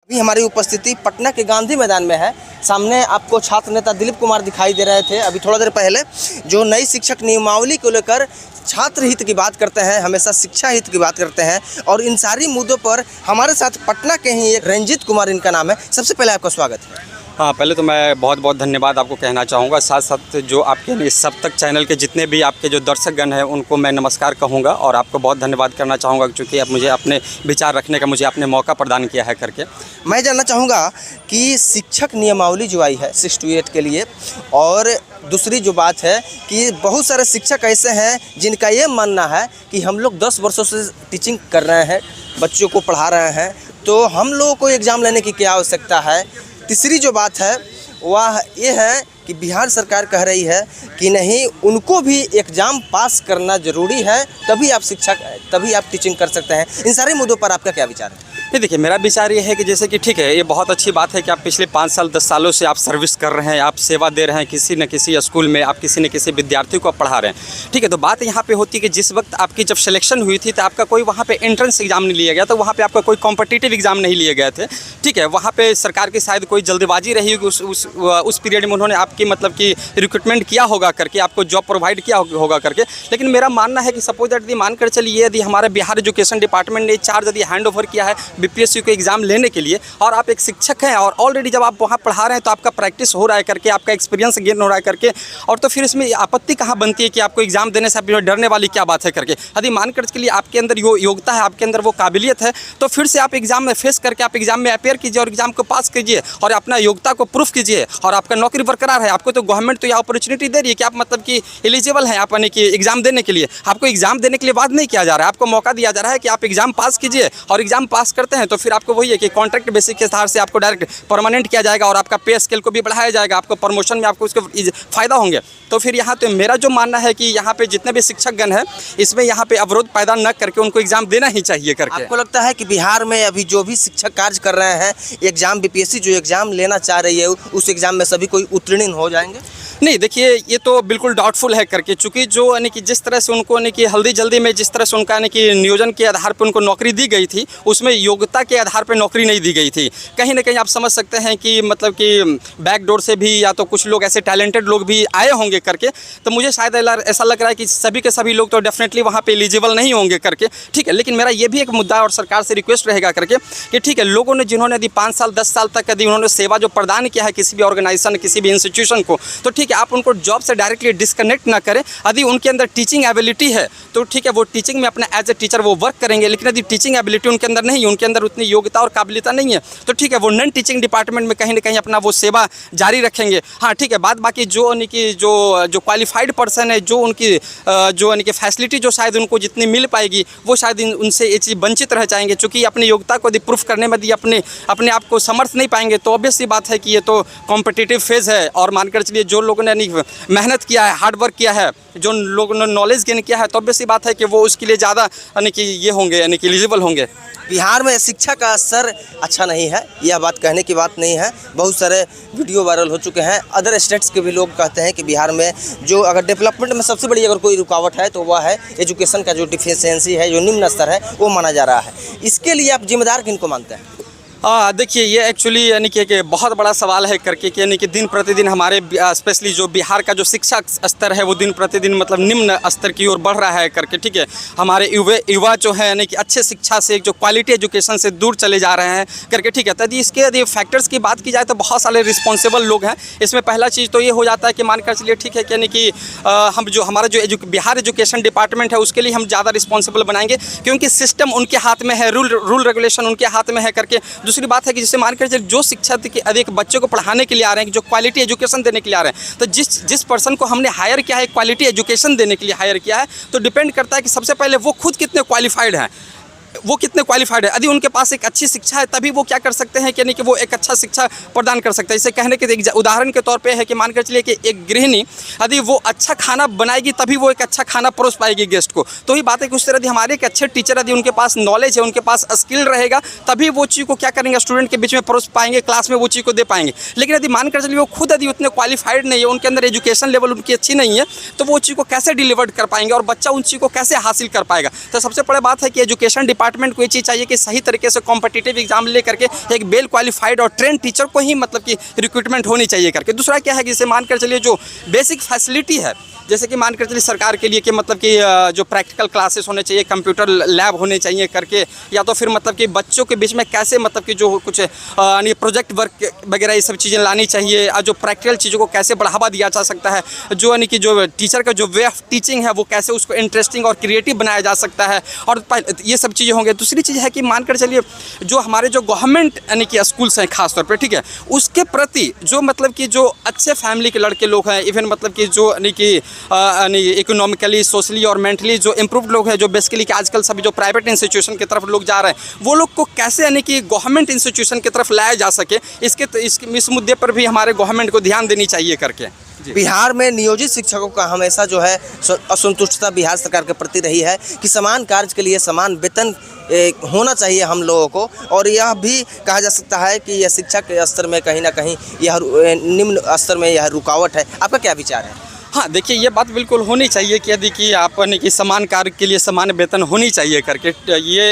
अभी हमारी उपस्थिति पटना के गांधी मैदान में है। सामने आपको छात्र नेता दिलीप कुमार दिखाई दे रहे थे अभी थोड़ा देर पहले, जो नई शिक्षक नियमावली को लेकर छात्र हित की बात करते हैं, हमेशा शिक्षा हित की बात करते हैं। और इन सारी मुद्दों पर हमारे साथ पटना के ही एक रंजीत कुमार इनका नाम है। सबसे पहले आपका स्वागत है। हाँ, पहले तो मैं बहुत बहुत धन्यवाद आपको कहना चाहूँगा। साथ साथ जो आपके इस सब तक चैनल के जितने भी आपके जो दर्शकगण हैं उनको मैं नमस्कार कहूँगा और आपको बहुत धन्यवाद करना चाहूँगा क्योंकि आप मुझे अपने विचार रखने का मुझे आपने मौका प्रदान किया है करके। मैं जानना चाहूँगा कि शिक्षक नियमावली जो आई है 6 to 8 के लिए, और दूसरी जो बात है कि बहुत सारे शिक्षक ऐसे हैं जिनका ये मानना है कि हम लोग 10 वर्षों से टीचिंग कर रहे हैं, बच्चों को पढ़ा रहे हैं, तो हम लोगों को एग्ज़ाम लेने की क्या आवश्यकता है। तीसरी जो बात है वह ये है कि बिहार सरकार कह रही है कि नहीं, उनको भी एग्ज़ाम पास करना ज़रूरी है, तभी आप टीचिंग कर सकते हैं। इन सारे मुद्दों पर आपका क्या विचार है? नहीं, देखिए, मेरा विचार ये है कि जैसे कि ठीक है, ये बहुत अच्छी बात है कि आप पिछले 5 साल 10 सालों से आप सर्विस कर रहे हैं, आप सेवा दे रहे हैं किसी न किसी स्कूल में, आप किसी न किसी विद्यार्थी को आप पढ़ा रहे हैं। ठीक है, तो बात यहाँ पे होती है कि जिस वक्त आपकी जब सिलेक्शन हुई थी तो आपका कोई वहाँ पे एंट्रेंस एग्जाम नहीं लिया गया, तो वहाँ पे आपका कोई कॉम्पिटिटिव एग्जाम नहीं लिए गए थे। ठीक है, वहाँ पे सरकार की शायद कोई जल्दबाजी रही होगी, उस पीरियड में उन्होंने आपकी मतलब कि रिक्रूटमेंट किया होगा करके, आपको जॉब प्रोवाइड किया होगा करके। लेकिन मेरा मानना है कि सपोज दैट मानकर चलिए यदि हमारे बिहार एजुकेशन डिपार्टमेंट ने चार्ज यदि हैंड ओवर किया है बीपीएससी को एग्जाम लेने के लिए, और आप एक शिक्षक हैं और ऑलरेडी जब आप वहाँ पढ़ा रहे हैं तो आपका प्रैक्टिस हो रहा है करके, आपका एक्सपीरियंस गेन हो रहा है करके, और तो फिर इसमें आपत्ति कहाँ बनती है कि आपको एग्जाम देने से आप डरने वाली क्या बात है करके। यदि मानकर के लिए आपके अंदर योग्यता है, आपके अंदर वो काबिलियत है, तो फिर से आप एग्जाम में फेस करके आप एग्जाम में अपेयर कीजिए और एग्जाम को पास कीजिए और अपना योग्यता को प्रूफ कीजिए, और आपका नौकरी बरकरार है। आपको तो गवर्नमेंट तो यह अपॉर्चुनिटी दे रही है कि आप मतलब कि एलिजिबल हैं आप यानी कि एग्जाम देने के लिए। आपको एग्जाम देने के लिए बात नहीं किया जा रहा है, आपको मौका दिया जा रहा है कि आप एग्जाम पास कीजिए, और एग्जाम पास करते हैं तो फिर आपको वही है कि कॉन्ट्रैक्ट बेसिस के आधार से आपको डायरेक्ट परमानेंट किया जाएगा और आपका पे स्केल को भी बढ़ाया जाएगा, आपको प्रमोशन में आपको उसके फ़ायदा होंगे। तो फिर यहाँ तो मेरा जो मानना है कि यहाँ पे जितने भी शिक्षकगण हैं इसमें यहाँ पे अवरोध पैदा न करके उनको एग्जाम देना ही चाहिए करके। आपको लगता है कि बिहार में अभी जो भी शिक्षक कार्य कर रहे हैं, एग्जाम बीपीएससी जो एग्जाम लेना चाह रही है उस एग्जाम में सभी कोई उत्तीर्ण हो जाएंगे? नहीं, देखिए, ये तो बिल्कुल डाउटफुल है करके, चूँकि जो यानी कि जिस तरह से उनको यानी कि हल्दी जल्दी में जिस तरह से उनका यानी कि नियोजन के आधार पर उनको नौकरी दी गई थी, उसमें योग्यता के आधार पर नौकरी नहीं दी गई थी। कहीं ना कहीं आप समझ सकते हैं कि मतलब कि बैकडोर से भी या तो कुछ लोग ऐसे टैलेंटेड लोग भी आए होंगे करके, तो मुझे शायद ऐसा लग रहा है कि सभी के सभी लोग तो डेफिनेटली वहाँ पे एलिजिबल नहीं होंगे करके। ठीक है, लेकिन मेरा ये भी एक मुद्दा और सरकार से रिक्वेस्ट रहेगा करके कि ठीक है, लोगों ने जिन्होंने यदि 5 साल 10 साल तक यदि उन्होंने सेवा जो प्रदान किया है किसी भी ऑर्गेनाइजेशन किसी भी इंस्टीट्यूशन को, तो ठीक है, आप उनको जॉब से डायरेक्टली डिस्कनेक्ट ना करें। यदि उनके अंदर टीचिंग एबिलिटी है तो ठीक है, वो टीचिंग में अपना एज ए टीचर वो वर्क करेंगे, लेकिन यदि टीचिंग एबिलिटी उनके अंदर नहीं है, उनके अंदर उतनी योग्यता और काबिलियता नहीं है, तो ठीक है, वो नॉन टीचिंग डिपार्टमेंट में कहीं ना कहीं अपना वो सेवा जारी रखेंगे। हाँ, ठीक है, बाकी जो यानी कि जो क्वालिफाइड पर्सन है, जो उनकी जो यानी कि फैसिलिटी जो शायद उनको जितनी मिल पाएगी वो शायद उनसे ये चीज़ वंचित रह जाएंगे, चूँकि अपनी योग्यता को यदि प्रूफ करने में यदि अपने आप को समर्थ नहीं पाएंगे, तो ऑब्वियस सी बात है कि ये तो कॉम्पिटिटिव फेज़ है। और मानकर चलिए जो लोगों ने मेहनत किया है, हार्ड वर्क किया है, जो लोगों ने नॉलेज गेन किया है, तो ऑब्वियस सी बात है कि वो उसके लिए ज़्यादा यानी कि ये होंगे यानी कि एलिजिबल होंगे। बिहार में शिक्षा का स्तर अच्छा नहीं है, यह बात कहने की बात नहीं है। बहुत सारे वीडियो वायरल हो चुके हैं, अदर स्टेट्स के भी लोग कहते हैं कि बिहार में जो अगर डेवलपमेंट में सबसे बड़ी अगर कोई रुकावट है तो वह है एजुकेशन का जो डिफिशियंसी है, जो निम्न स्तर है, वो माना जा रहा है। इसके लिए आप जिम्मेदार किनको मानते हैं? देखिए, ये एक्चुअली यानी कि बहुत बड़ा सवाल है करके कि यानी कि दिन प्रतिदिन हमारे स्पेशली जो बिहार का जो शिक्षा स्तर है वो दिन प्रतिदिन मतलब निम्न स्तर की ओर बढ़ रहा है करके। ठीक है, हमारे युवा जो है यानी कि अच्छे शिक्षा से जो क्वालिटी एजुकेशन से दूर चले जा रहे हैं करके। ठीक है, तो इसके यदि फैक्टर्स की बात की जाए तो बहुत सारे रिस्पॉन्सिबल लोग हैं। इसमें पहला चीज़ तो ये हो जाता है कि मान कर चलिए ठीक है कि यानी कि हमारा जो बिहार एजुकेशन डिपार्टमेंट है उसके लिए हम ज़्यादा रिस्पॉन्सिबल बनाएंगे, क्योंकि सिस्टम उनके हाथ में है, रूल रेगुलेशन उनके हाथ में है करके। दूसरी बात है कि जिससे मान कर जो शिक्षक के अधिक बच्चों को पढ़ाने के लिए आ रहे हैं, जो क्वालिटी एजुकेशन देने के लिए आ रहे हैं, तो जिस पर्सन को हमने हायर किया है क्वालिटी एजुकेशन देने के लिए हायर किया है, तो डिपेंड करता है कि सबसे पहले वो खुद कितने क्वालिफाइड हैं। वो कितने क्वालिफाइड है। यदि उनके पास एक अच्छी शिक्षा है तभी वो क्या कर सकते हैं कि यानी कि वो एक अच्छा शिक्षा प्रदान कर सकते हैं। इसे कहने के उदाहरण के तौर पे है कि मानकर चलिए कि एक गृहिणी यदि वो अच्छा खाना बनाएगी तभी वो एक अच्छा खाना परोस पाएगी गेस्ट को। तो ही बात है कि उस तरह यदि हमारे एक अच्छे टीचर यदि उनके पास नॉलेज है, उनके पास स्किल रहेगा, तभी वो चीज़ को क्या करेंगे, स्टूडेंट के बीच में परोस पाएंगे, क्लास में वो चीज़ को दे पाएंगे। लेकिन यदि मानकर चलिए वो खुद यदि उतने क्वालिफाइड नहीं है, उनके अंदर एजुकेशन लेवल उनकी अच्छी नहीं है, तो वो चीज़ को कैसे डिलीवर कर पाएंगे और बच्चा उन चीज़ को कैसे हासिल कर पाएगा। तो सबसे बड़ी बात है कि एजुकेशन डिपार्टमेंट को ये चीज़ चाहिए कि सही तरीके से कॉम्पिटिटिव एग्जाम ले करके एक वेल क्वालिफाइड और ट्रेंड टीचर को ही मतलब कि रिक्रूटमेंट होनी चाहिए करके। दूसरा क्या है कि जैसे मानकर चलिए जो बेसिक फैसिलिटी है, जैसे कि मानकर चलिए सरकार के लिए कि मतलब कि जो प्रैक्टिकल क्लासेस होने चाहिए, कंप्यूटर लैब होने चाहिए करके, या तो फिर मतलब कि बच्चों के बीच में कैसे मतलब कि जो कुछ यानी प्रोजेक्ट वर्क वगैरह ये सब चीज़ें लानी चाहिए, और जो प्रैक्टिकल चीज़ों को कैसे बढ़ावा दिया जा सकता है, जो यानी कि जो टीचर का जो वे ऑफ टीचिंग है वो कैसे उसको इंटरेस्टिंग और क्रिएटिव बनाया जा सकता है, और ये सब चीज़ें होंगे। दूसरी चीज़ है कि मानकर चलिए जो हमारे जो गवर्नमेंट यानी कि स्कूल्स हैं खासतौर पर, ठीक है, उसके प्रति जो मतलब कि जो अच्छे फैमिली के लड़के लोग हैं, इवन मतलब कि जो यानी कि इकोनॉमिकली, सोशली और मेंटली जो इम्प्रूव्ड लोग हैं, जो बेसिकली कि आजकल सभी जो प्राइवेट इंस्टीट्यूशन की तरफ लोग जा रहे हैं, वो लोग को कैसे यानी कि गवर्नमेंट इंस्टीट्यूशन की तरफ लाया जा सके, इस मुद्दे पर भी हमारे गवर्नमेंट को ध्यान देनी चाहिए करके। बिहार में नियोजित शिक्षकों का हमेशा जो है असंतुष्टता बिहार सरकार के प्रति रही है कि समान कार्य के लिए समान वेतन होना चाहिए हम लोगों को, और यह भी कहा जा सकता है कि यह शिक्षा के स्तर में कहीं ना कहीं यह निम्न स्तर में यह रुकावट है। आपका क्या विचार है? हाँ, देखिए ये बात बिल्कुल होनी चाहिए कि यदि कि आप कि समान कार्य के लिए समान वेतन होनी चाहिए करके, ये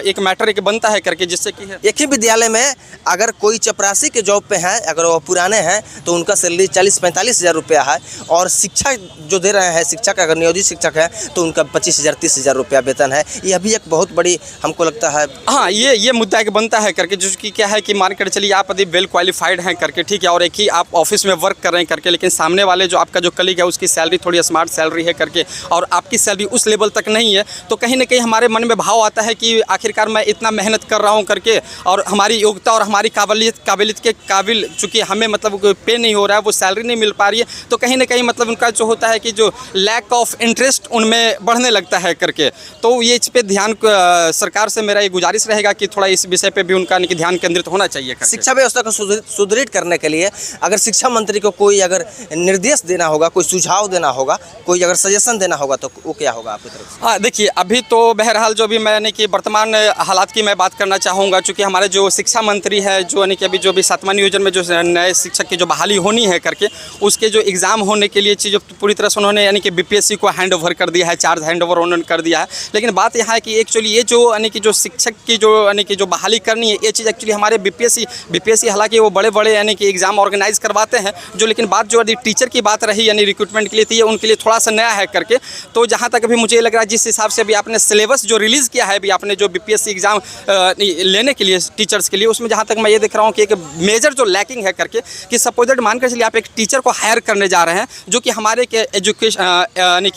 एक मैटर एक बनता है करके, जिससे कि एक ही विद्यालय में अगर कोई चपरासी के जॉब पे हैं, अगर वो पुराने हैं तो उनका सैलरी 40-45 हज़ार रुपया है, और शिक्षा जो दे रहे हैं, शिक्षक अगर नियोजित शिक्षक है तो उनका 25,000-30,000 रुपया वेतन है। यह भी एक बहुत बड़ी हमको लगता है। हाँ, ये मुद्दा एक बनता है करके, जिसकी क्या है कि मान कर चलिए आप यदि वेल क्वालिफाइड हैं करके, ठीक है, और एक ही आप ऑफिस में वर्क कर रहे हैं करके, लेकिन सामने वाले जो आपका जो कलीग है उसकी सैलरी थोड़ी स्मार्ट सैलरी है करके, और आपकी सैलरी उस लेवल तक नहीं है, तो कहीं ना कहीं हमारे मन में भाव आता है कि आखिरकार मैं इतना मेहनत कर रहा हूँ करके, और हमारी योग्यता और हमारी काबिलियत के काबिल चूँकि हमें मतलब पे नहीं हो रहा है, वो सैलरी नहीं मिल पा रही है, तो कहीं ना कहीं मतलब उनका जो होता है कि जो लैक ऑफ इंटरेस्ट उनमें बढ़ने लगता है करके। तो ये इस पर ध्यान सरकार से मेरा ये गुजारिश रहेगा कि थोड़ा इस विषय पे भी उनका ध्यान केंद्रित होना चाहिए। शिक्षा व्यवस्था को सुदृढ़ करने के लिए अगर शिक्षा मंत्री को कोई अगर निर्देश देना होगा, कोई सुझाव देना होगा, कोई अगर सजेशन देना होगा, तो वो क्या होगा आपकी तरफ से? हाँ, देखिए अभी तो बहरहाल जो भी मैंने कि वर्तमान हालात की मैं बात करना चाहूँगा, चूँकि हमारे जो शिक्षा मंत्री है, जो यानी कि अभी जो भी 7वां नियोजन में जो नए शिक्षक की जो बहाली होनी है करके, उसके जो एग्ज़ाम होने के लिए चीज़ पूरी तरह से उन्होंने यानी कि बीपीएससी को हैंड ओवर कर दिया है, चार्ज हैंड ओवर उन्होंने कर दिया है। लेकिन बात यहाँ है कि एक्चुअली ये जो यानी कि जो शिक्षक की जो यानी कि जो बहाली करनी है, ये चीज़ एक्चुअली हमारे बीपीएससी हालांकि वो बड़े बड़े यानी कि एग्ज़ाम ऑर्गेनाइज करवाते हैं, जो लेकिन बात जो यदि टीचर की बात रही यानी रिक्रूटमेंट के लिए, तो ये उनके लिए थोड़ा सा नया है करके। तो जहाँ तक अभी मुझे लग रहा है जिस हिसाब से अभी आपने सिलेबस जो रिलीज़ किया है, अभी आपने जो बीपीएससी एग्ज़ाम लेने के लिए टीचर्स के लिए, उसमें जहाँ तक मैं ये देख रहा हूँ कि एक मेजर जो लैकिंग है करके, कि सपोजेड मानकर चलिए आप एक टीचर को हायर करने जा रहे हैं जो कि हमारे के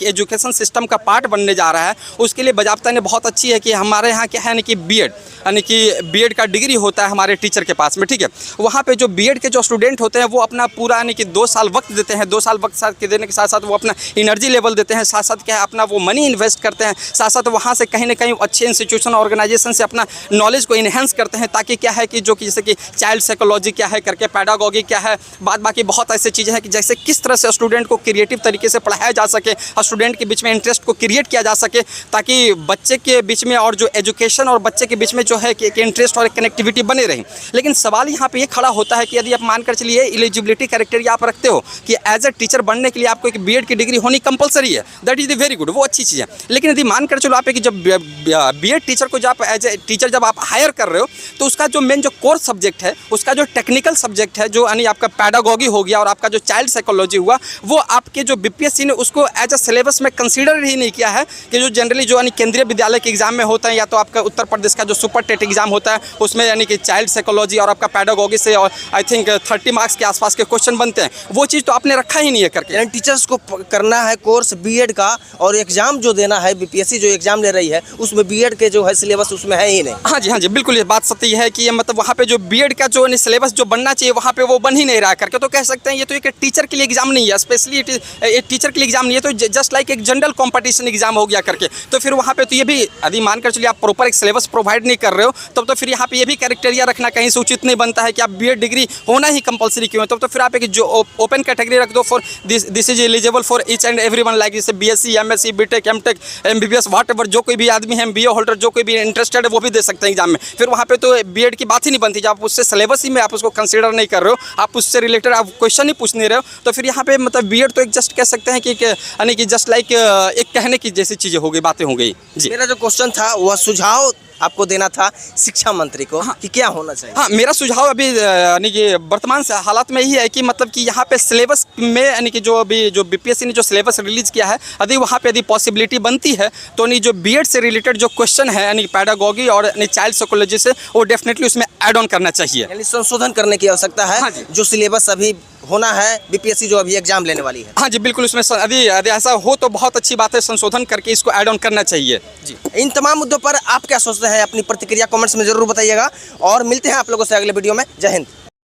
एजुकेशन सिस्टम का पार्ट बनने जा रहा है, उसके लिए बजाबता ने बहुत अच्छी है कि हमारे यहाँ क्या है यानी कि बीएड यानी कि बीएड का डिग्री होता है हमारे टीचर के पास में, ठीक है। वहाँ पे जो बीएड के जो स्टूडेंट होते हैं वो अपना पूरा यानी कि 2 साल वक्त देते हैं, 2 साल वक्त साथ के देने के साथ साथ वो अपना एनर्जी लेवल देते हैं, साथ साथ क्या है अपना वो मनी इन्वेस्ट करते हैं, साथ साथ वहाँ से कहीं ना कहीं अच्छे इंस्टीट्यूशन ऑर्गेनाइजेशन से अपना नॉलेज को इन्हेंस करते हैं, ताकि क्या है कि जो कि जैसे कि चाइल्ड साइकोलॉजी क्या है करके, पैडागॉगी क्या है, बाकी बहुत ऐसी चीज़ें हैं कि जैसे किस तरह से स्टूडेंट को क्रिएटिव तरीके से पढ़ाया जा सके और स्टूडेंट के बीच में इंटरेस्ट को क्रिएट किया जा सके, ताकि बच्चे के बीच में और जो एजुकेशन और बच्चे के बीच में जो है कि इंटरेस्ट और कनेक्टिविटी बने रही। लेकिन सवाल यहाँ पे ये खड़ा होता है कि यदि आप मानकर चलिए एलिजिबिलिटी क्राइटेरिया आप रखते हो कि एज ए टीचर बनने के लिए आपको एक बीएड की डिग्री होनी कंपलसरी है, दैट इज़ वेरी गुड, वो अच्छी चीज़ है। लेकिन यदि मानकर चलो आप कि जब बीएड टीचर को जब एज ए टीचर जब आप हायर कर रहे हो, तो उसका जो मेन जो कोर सब्जेक्ट है, उसका जो टेक्निकल सब्जेक्ट है, जो यानी आपका पैडागॉगी हो गया और आपका जो चाइल्ड साइकोलॉजी हुआ, वो आपके जो बीपीएससी ने उसको एज ए सिलेबस में कंसीडर ही नहीं किया है। कि जो जनरली जो यानी केंद्रीय विद्यालय के एग्जाम में होता है, या तो आपका उत्तर प्रदेश का जो सुपर टेट एग्जाम होता है, उसमें यानी कि चाइल्ड साइकोलॉजी और आपका पैडागॉगी से और आई थिंक 30 मार्क्स के आसपास के क्वेश्चन बनते हैं, वो चीज़ तो आपने रखा ही नहीं है करके। यानी टीचर्स को करना है कोर्स बीएड का, और एग्जाम जो देना है बीपीएससी जो एग्जाम ले रही है उसमें बीएड के जो है सिलेबस उसमें है ही नहीं। हाँ जी, बिल्कुल ये बात सत्य है कि ये मतलब वहाँ पे जो बीएड का जो सिलेबस जो बनना चाहिए वहाँ पे वो बन ही नहीं रहा करके, तो कह सकते हैं ये तो एक टीचर के लिए एग्जाम नहीं है, स्पेशली एक टीचर के लिए एग्जाम नहीं है, तो जस्ट लाइक एक जनरल कॉम्पिटिशन एग्जाम हो गया करके। तो फिर वहाँ पे तो ये भी यदि मानकर चलिए आप प्रॉपर एक सिलेबस प्रोवाइड नहीं कर रहे हो, तब तो फिर यहाँ पे ये भी क्राइटेरिया रखना कहीं से उचित नहीं बनता है कि आप बीएड डिग्री होना ही कंपलसरी क्यों है। तब तो फिर आप एक जो ओपन कैटेगरी रख दो for this this is eligible for each and everyone, like जैसे BSc, MSc, BTech, MTech, MBBS, whatever, जो कोई भी आदमी है, एमबीए होल्डर, जो कोई भी इंटरेस्टेड है वो भी दे सकते हैं एग्जाम में। फिर वहाँ पे तो बीएड की बात ही नहीं बनती, जब आप उससे सिलेबस ही में आप उसको कंसीडर नहीं कर रहे हो, आप उससे रिलेटेड आप क्वेश्चन ही पूछ नहीं रहे हो, तो फिर यहाँ पे मतलब बीएड तो एक जस्ट कह सकते हैं कि यानी कि जस्ट लाइक एक कहने की जैसी चीज़ें हो गई, बातें हो गई जी। मेरा जो क्वेश्चन था वह सुझाव आपको देना था शिक्षा मंत्री को कि क्या होना चाहिए। हाँ, मेरा सुझाव अभी यानी कि वर्तमान से हालात में यही है कि मतलब कि यहाँ पे सिलेबस में यानी कि जो अभी जो बीपीएससी ने जो सिलेबस रिलीज किया है, यदि वहाँ पे यदि पॉसिबिलिटी बनती है तो नहीं जो बीएड से रिलेटेड जो क्वेश्चन है यानी पैडागोगी और चाइल्ड साइकोलॉजी से, वो डेफिनेटली उसमें ऐड ऑन करना चाहिए, यानी संशोधन करने की आवश्यकता है। हाँ जी। जो सिलेबस अभी होना है बीपीएससी जो अभी एग्जाम लेने वाली है। हाँ जी बिल्कुल, उसमें यदि ऐसा हो तो बहुत अच्छी बात है, संशोधन करके इसको ऐड ऑन करना चाहिए जी। इन तमाम मुद्दों पर आप क्या सोचते हैं, अपनी प्रतिक्रिया कमेंट्स में जरूर बताइएगा और मिलते हैं आप लोगों से अगले वीडियो में। जय हिंद।